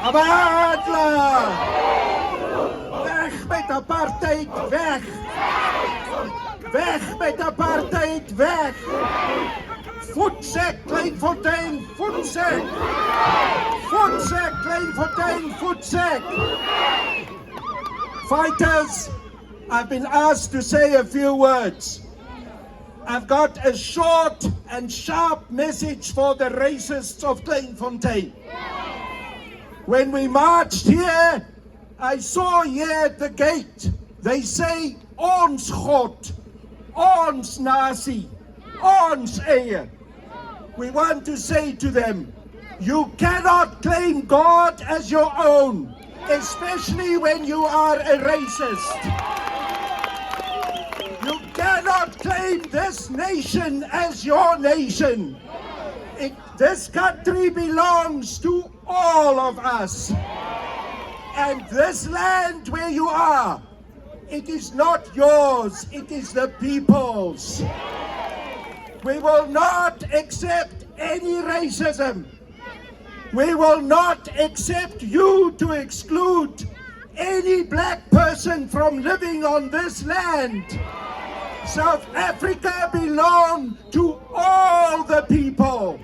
Abadla! Weg met apartheid, weg! Weg met apartheid, weg! Voetsek, Kleinfontein, voetsek! Voetsek, Kleinfontein, voetsek! Fighters, I've been asked to say a few words. I've got a short and sharp message for the racists of Kleinfontein. When we marched here, I saw here at the gate, they say, ons God, ons nasie, ons eie. We want to say to them, you cannot claim God as your own, especially when you are a racist. You cannot claim this nation as your nation. This country belongs to all of us. And this land where you are, it is not yours, it is the people's. We will not accept any racism. We will not accept you to exclude any black person from living on this land. South Africa belongs to all the people.